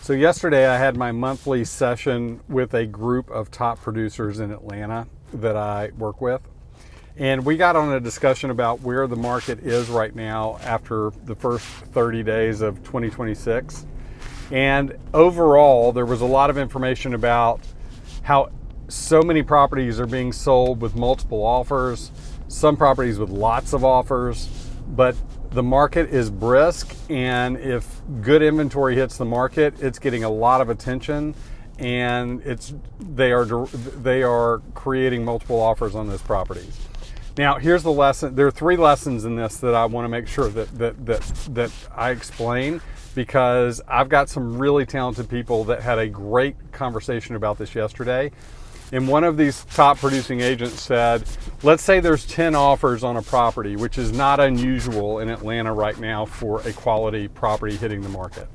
So yesterday I had my monthly session with a group of top producers in Atlanta that I work with. And we got on a discussion about where the market is right now after the first 30 days of 2026. And overall, there was a lot of information about how so many properties are being sold with multiple offers, some properties with lots of offers, but the market is brisk, and if good inventory hits the market, it's getting a lot of attention, and they are creating multiple offers on those properties. Now, here's the lesson. There are three lessons in this that I want to make sure that I explain, because I've got some really talented people that had a great conversation about this yesterday. And one of these top producing agents said, let's say there's 10 offers on a property, which is not unusual in Atlanta right now for a quality property hitting the market.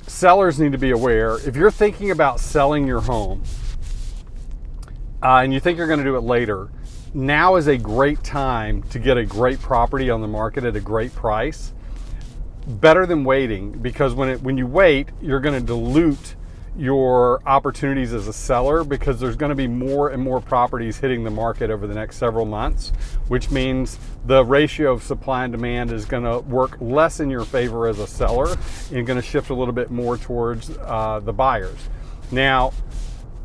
Sellers need to be aware, if you're thinking about selling your home and you think you're going to do it later, now is a great time to get a great property on the market at a great price. Better than waiting, because when you wait, you're going to dilute your opportunities as a seller, because there's going to be more and more properties hitting the market over the next several months, which means the ratio of supply and demand is going to work less in your favor as a seller and going to shift a little bit more towards the buyers. Now,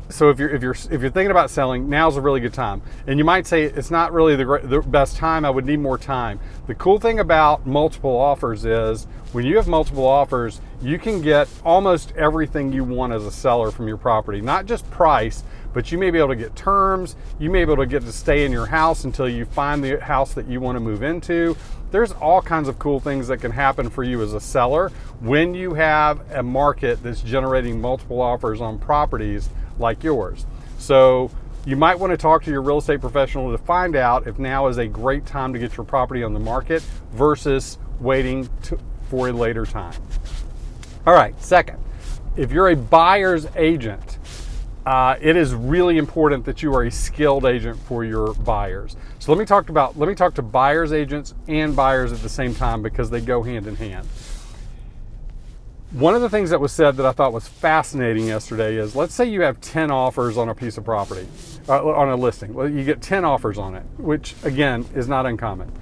so if you're thinking about selling, now's a really good time. And you might say it's not really the best time. I would need more time. The cool thing about multiple offers is when you have multiple offers, you can get almost everything you want as a seller from your property. Not just price, but you may be able to get terms. You may be able to get to stay in your house until you find the house that you want to move into. There's all kinds of cool things that can happen for you as a seller when you have a market that's generating multiple offers on properties like yours. So you might want to talk to your real estate professional to find out if now is a great time to get your property on the market versus waiting for a later time. All right, second, if you're a buyer's agent, it is really important that you are a skilled agent for your buyers. So let me talk to buyer's agents and buyers at the same time, because they go hand in hand. One of the things that was said that I thought was fascinating yesterday is, let's say you have 10 offers on a piece of property, on a listing. Well, you get 10 offers on it, which again is not uncommon.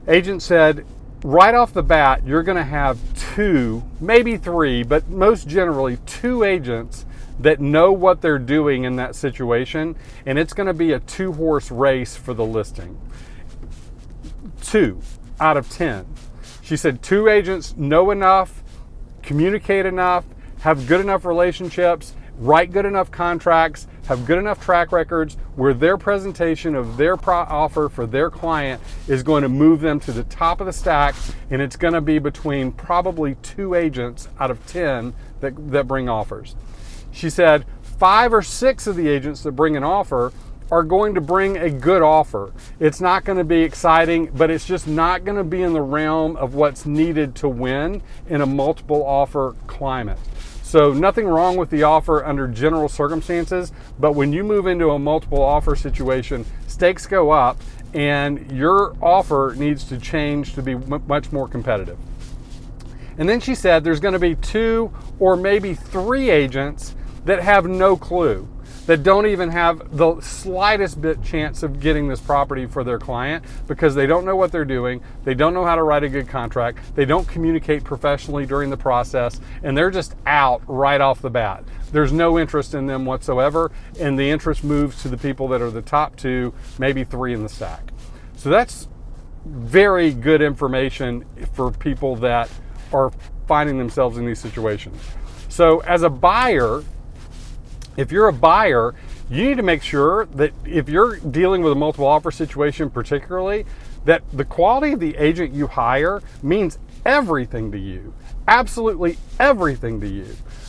Agent said, right off the bat, you're going to have 2, maybe 3, but most generally 2 agents that know what they're doing in that situation, and it's going to be a 2-horse race for the listing. 2 out of 10. She said 2 agents know enough, communicate enough, have good enough relationships, write good enough contracts, have good enough track records where their presentation of their offer for their client is going to move them to the top of the stack, and it's going to be between probably 2 agents out of 10 that bring offers. She said 5 or 6 of the agents that bring an offer are going to bring a good offer. It's not going to be exciting, but it's just not going to be in the realm of what's needed to win in a multiple offer climate. So nothing wrong with the offer under general circumstances, but when you move into a multiple offer situation, stakes go up and your offer needs to change to be much more competitive. And then she said there's going to be 2 or maybe 3 agents that have no clue, that don't even have the slightest bit chance of getting this property for their client, because they don't know what they're doing, they don't know how to write a good contract, they don't communicate professionally during the process, and they're just out right off the bat. There's no interest in them whatsoever, and the interest moves to the people that are the top 2, maybe 3 in the stack. So that's very good information for people that are finding themselves in these situations. So as a buyer, if you're a buyer, you need to make sure that if you're dealing with a multiple offer situation particularly, that the quality of the agent you hire means everything to you, absolutely everything to you.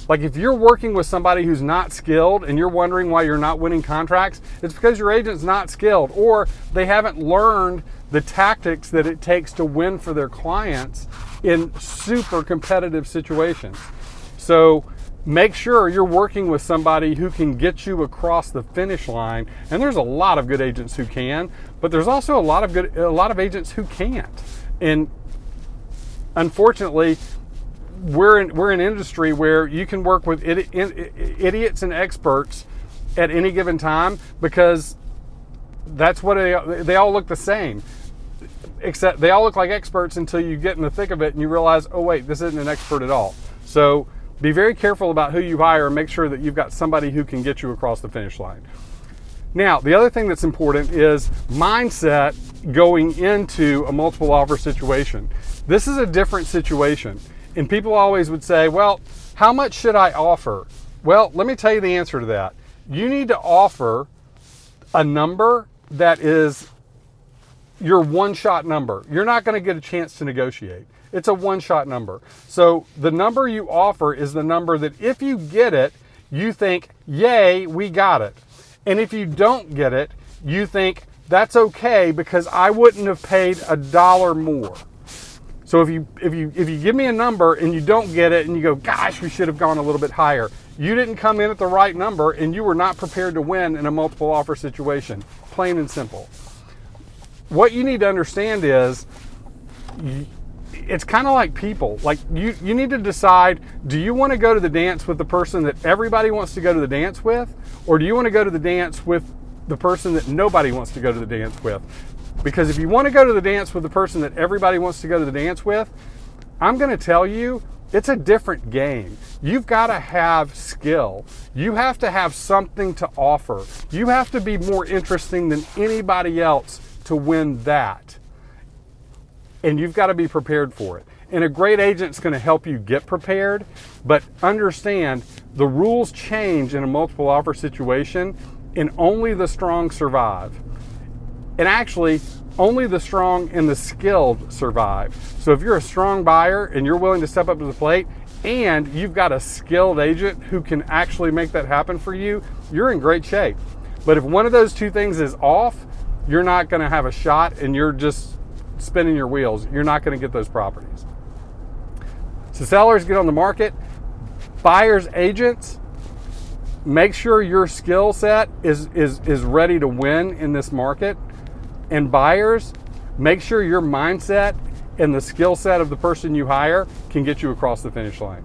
Like if you're working with somebody who's not skilled and you're wondering why you're not winning contracts, it's because your agent's not skilled, or they haven't learned the tactics that it takes to win for their clients in super competitive situations. So make sure you're working with somebody who can get you across the finish line. And there's a lot of good agents who can, but there's also a lot of agents who can't. And unfortunately, we're in an industry where you can work with idiots and experts at any given time, because that's what they all look the same, except they all look like experts until you get in the thick of it and you realize, oh wait, this isn't an expert at all. So be very careful about who you hire and make sure that you've got somebody who can get you across the finish line. Now, the other thing that's important is mindset going into a multiple offer situation. This is a different situation. And people always would say, well, how much should I offer? Well, let me tell you the answer to that. You need to offer a number that is your one-shot number. You're not going to get a chance to negotiate. It's a one-shot number. So the number you offer is the number that if you get it, you think, yay, we got it. And if you don't get it, you think, that's okay because I wouldn't have paid $1 more. So if you give me a number and you don't get it and you go, gosh, we should have gone a little bit higher, you didn't come in at the right number and you were not prepared to win in a multiple offer situation. Plain and simple. What you need to understand is, it's kind of like people. Like you need to decide, do you want to go to the dance with the person that everybody wants to go to the dance with? Or do you want to go to the dance with the person that nobody wants to go to the dance with? Because if you want to go to the dance with the person that everybody wants to go to the dance with, I'm going to tell you, it's a different game. You've got to have skill. You have to have something to offer. You have to be more interesting than anybody else to win that. And you've got to be prepared for it. And a great agent's going to help you get prepared, but understand the rules change in a multiple offer situation, and only the strong survive. And actually, only the strong and the skilled survive. So if you're a strong buyer and you're willing to step up to the plate, and you've got a skilled agent who can actually make that happen for you, you're in great shape. But if one of those two things is off, you're not going to have a shot, and you're just spinning your wheels. You're not going to get those properties. So sellers, get on the market. Buyers, agents, make sure your skill set is ready to win in this market. And buyers, make sure your mindset and the skill set of the person you hire can get you across the finish line.